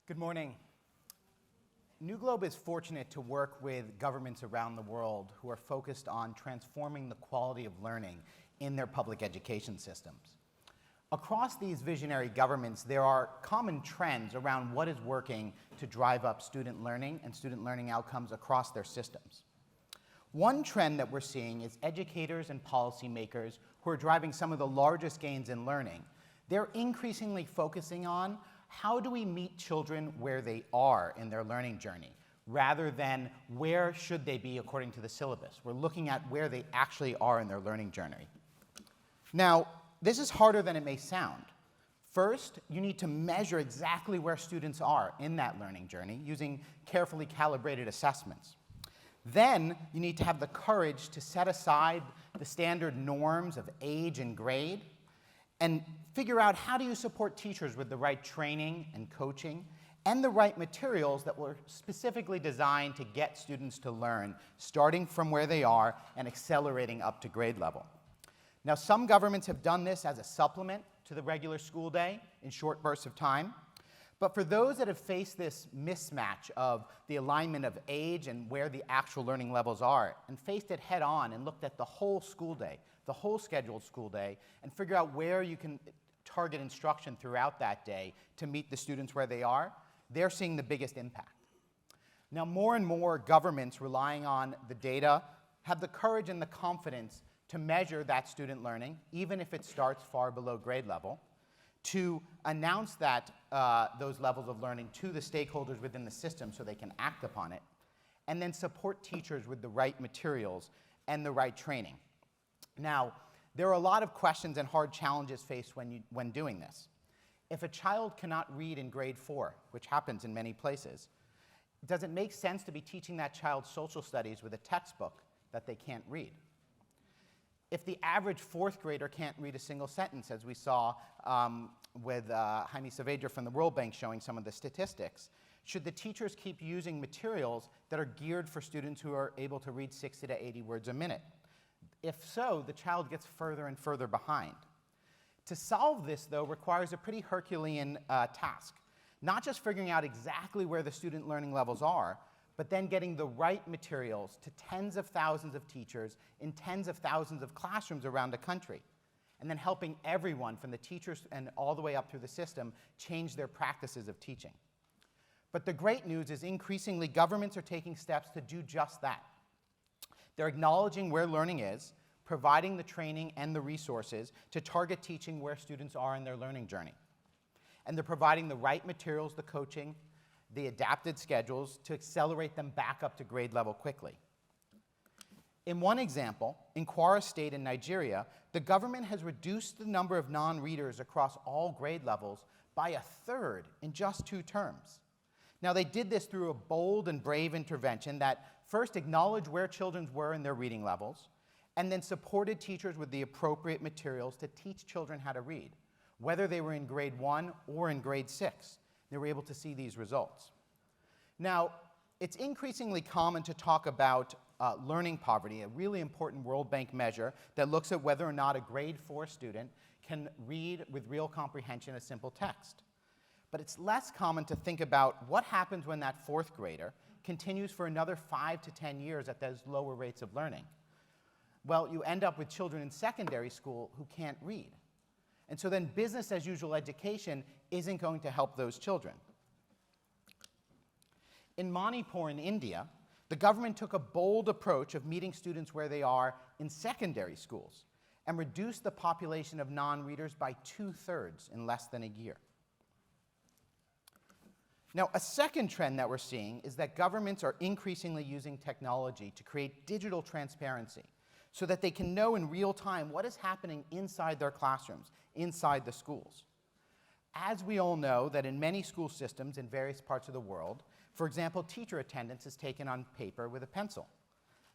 Good morning. NewGlobe is fortunate to work with governments around the world who are focused on transforming the quality of learning in their public education systems. Across these visionary governments, there are common trends around what is working to drive up student learning and student learning outcomes across their systems. One trend that we're seeing is educators and policymakers who are driving some of the largest gains in learning. They're increasingly focusing on how do we meet children where they are in their learning journey, rather than where should they be according to the syllabus. We're looking at where they actually are in their learning journey. Now, this is harder than it may sound. First, you need to measure exactly where students are in that learning journey using carefully calibrated assessments. Then, you need to have the courage to set aside the standard norms of age and grade and figure out how do you support teachers with the right training and coaching and the right materials that were specifically designed to get students to learn, starting from where they are and accelerating up to grade level. Now, some governments have done this as a supplement to the regular school day in short bursts of time. But for those that have faced this mismatch of the alignment of age and where the actual learning levels are, and faced it head on and looked at the whole school day, the whole scheduled school day, and figure out where you can target instruction throughout that day to meet the students where they are, they're seeing the biggest impact. Now, more and more governments relying on the data have the courage and the confidence to measure that student learning, even if it starts far below grade level, to announce that those levels of learning to the stakeholders within the system so they can act upon it, and then support teachers with the right materials and the right training. Now, there are a lot of questions and hard challenges faced when doing this. If a child cannot read in grade 4, which happens in many places, does it make sense to be teaching that child social studies with a textbook that they can't read? If the average fourth grader can't read a single sentence, as we saw with Jaime Saavedra from the World Bank showing some of the statistics, should the teachers keep using materials that are geared for students who are able to read 60 to 80 words a minute? If so, the child gets further and further behind. To solve this, though, requires a pretty Herculean task. Not just figuring out exactly where the student learning levels are, but then getting the right materials to tens of thousands of teachers in tens of thousands of classrooms around the country, and then helping everyone from the teachers and all the way up through the system change their practices of teaching. But the great news is increasingly governments are taking steps to do just that. They're acknowledging where learning is, providing the training and the resources to target teaching where students are in their learning journey. And they're providing the right materials, the coaching, the adapted schedules to accelerate them back up to grade level quickly. In one example, in Kwara State in Nigeria, the government has reduced the number of non-readers across all grade levels by 1/3 in just 2 terms. Now, they did this through a bold and brave intervention that first acknowledged where children were in their reading levels, and then supported teachers with the appropriate materials to teach children how to read, whether they were in grade 1 or in grade 6. They were able to see these results. Now, it's increasingly common to talk about learning poverty, a really important World Bank measure that looks at whether or not a grade 4 student can read with real comprehension a simple text. But it's less common to think about what happens when that 4th grader continues for another 5 to 10 years at those lower rates of learning. Well, you end up with children in secondary school who can't read. And so then business as usual education isn't going to help those children. In Manipur in India, the government took a bold approach of meeting students where they are in secondary schools and reduced the population of non-readers by 2/3 in less than a year. Now, a second trend that we're seeing is that governments are increasingly using technology to create digital transparency so that they can know in real time what is happening inside their classrooms, inside the schools. As we all know that in many school systems in various parts of the world, for example, teacher attendance is taken on paper with a pencil.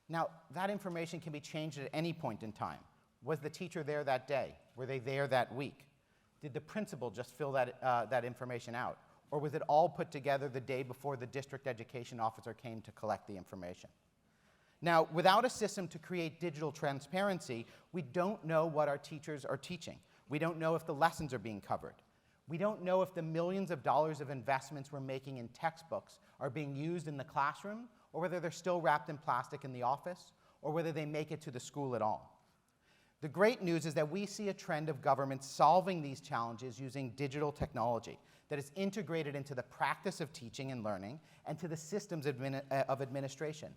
Now, that information can be changed at any point in time. Was the teacher there that day? Were they there that week? Did the principal just fill that information out? Or was it all put together the day before the district education officer came to collect the information? Now, without a system to create digital transparency, we don't know what our teachers are teaching. We don't know if the lessons are being covered. We don't know if the millions of dollars of investments we're making in textbooks are being used in the classroom, or whether they're still wrapped in plastic in the office, or whether they make it to the school at all. The great news is that we see a trend of governments solving these challenges using digital technology that is integrated into the practice of teaching and learning and to the systems of administration.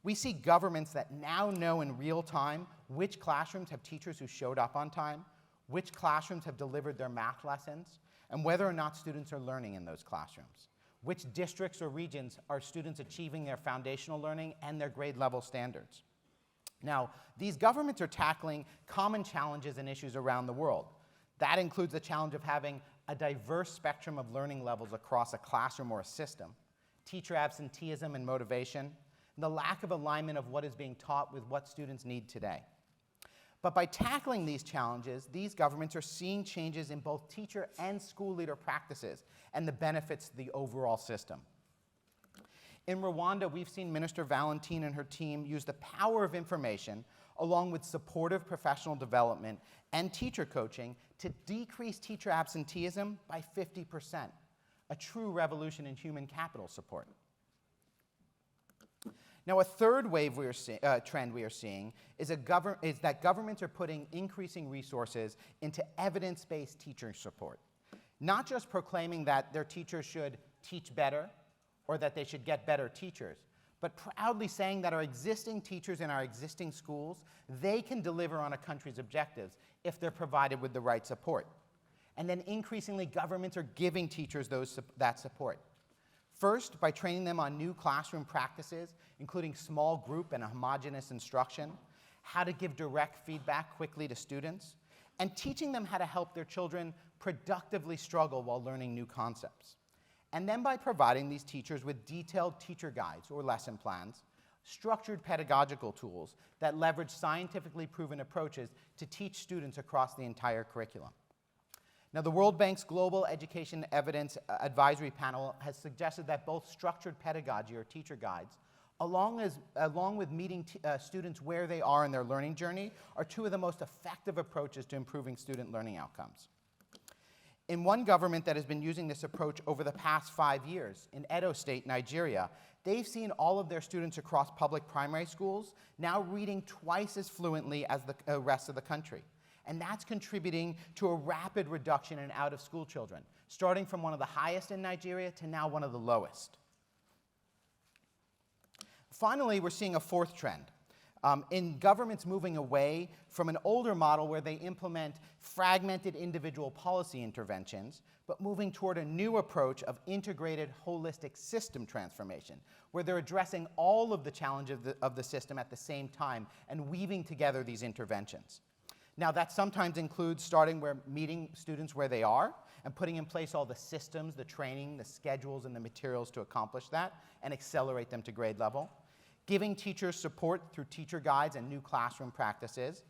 We see governments that now know in real time which classrooms have teachers who showed up on time, which classrooms have delivered their math lessons, and whether or not students are learning in those classrooms. Which districts or regions are students achieving their foundational learning and their grade level standards. Now, these governments are tackling common challenges and issues around the world. That includes the challenge of having a diverse spectrum of learning levels across a classroom or a system, teacher absenteeism and motivation, and the lack of alignment of what is being taught with what students need today. But by tackling these challenges, these governments are seeing changes in both teacher and school leader practices and the benefits to the overall system. In Rwanda, we've seen Minister Valentine and her team use the power of information along with supportive professional development and teacher coaching to decrease teacher absenteeism by 50%, a true revolution in human capital support. Now, a third trend we are seeing is that governments are putting increasing resources into evidence-based teacher support, not just proclaiming that their teachers should teach better or that they should get better teachers, but proudly saying that our existing teachers in our existing schools, they can deliver on a country's objectives if they're provided with the right support. And then increasingly, governments are giving teachers that support. First, by training them on new classroom practices, including small group and homogeneous instruction, how to give direct feedback quickly to students, and teaching them how to help their children productively struggle while learning new concepts. And then by providing these teachers with detailed teacher guides or lesson plans, structured pedagogical tools that leverage scientifically proven approaches to teach students across the entire curriculum. Now, the World Bank's Global Education Evidence Advisory Panel has suggested that both structured pedagogy or teacher guides, along with meeting students where they are in their learning journey, are two of the most effective approaches to improving student learning outcomes. In one government that has been using this approach over the past 5 years, in Edo State, Nigeria, they've seen all of their students across public primary schools now reading twice as fluently as the rest of the country. And that's contributing to a rapid reduction in out-of-school children, starting from one of the highest in Nigeria to now one of the lowest. Finally, we're seeing a fourth trend. In governments moving away from an older model where they implement fragmented individual policy interventions, but moving toward a new approach of integrated holistic system transformation, where they're addressing all of the challenges of the system at the same time and weaving together these interventions. Now, that sometimes includes meeting students where they are and putting in place all the systems, the training, the schedules, and the materials to accomplish that and accelerate them to grade level. Giving teachers support through teacher guides and new classroom practices,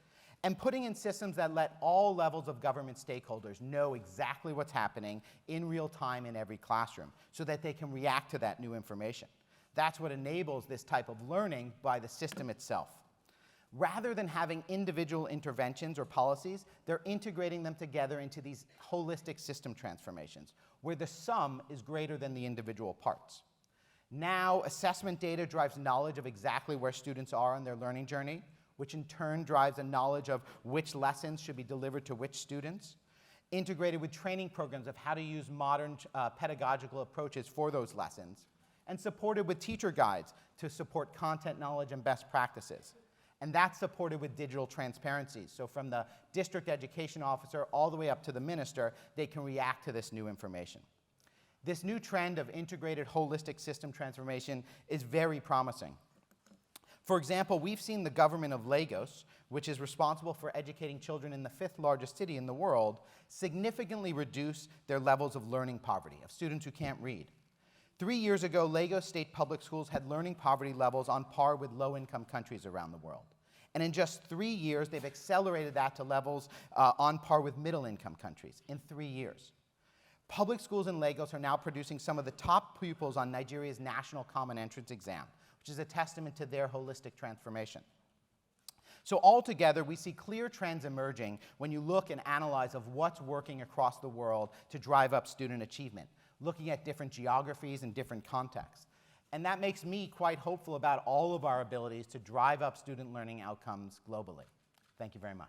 and putting in systems that let all levels of government stakeholders know exactly what's happening in real time in every classroom so that they can react to that new information. That's what enables this type of learning by the system itself. Rather than having individual interventions or policies, they're integrating them together into these holistic system transformations, where the sum is greater than the individual parts. Now, assessment data drives knowledge of exactly where students are on their learning journey, which in turn drives a knowledge of which lessons should be delivered to which students, integrated with training programs of how to use modern pedagogical approaches for those lessons, and supported with teacher guides to support content knowledge and best practices. And that's supported with digital transparency. So from the district education officer all the way up to the minister, they can react to this new information. This new trend of integrated holistic system transformation is very promising. For example, we've seen the government of Lagos, which is responsible for educating children in the 5th largest city in the world, significantly reduce their levels of learning poverty, of students who can't read. 3 years ago, Lagos State Public Schools had learning poverty levels on par with low-income countries around the world. And in just 3 years, they've accelerated that to levels on par with middle-income countries in 3 years. Public schools in Lagos are now producing some of the top pupils on Nigeria's National Common Entrance Exam, which is a testament to their holistic transformation. So altogether, we see clear trends emerging when you look and analyze of what's working across the world to drive up student achievement, looking at different geographies and different contexts. And that makes me quite hopeful about all of our abilities to drive up student learning outcomes globally. Thank you very much.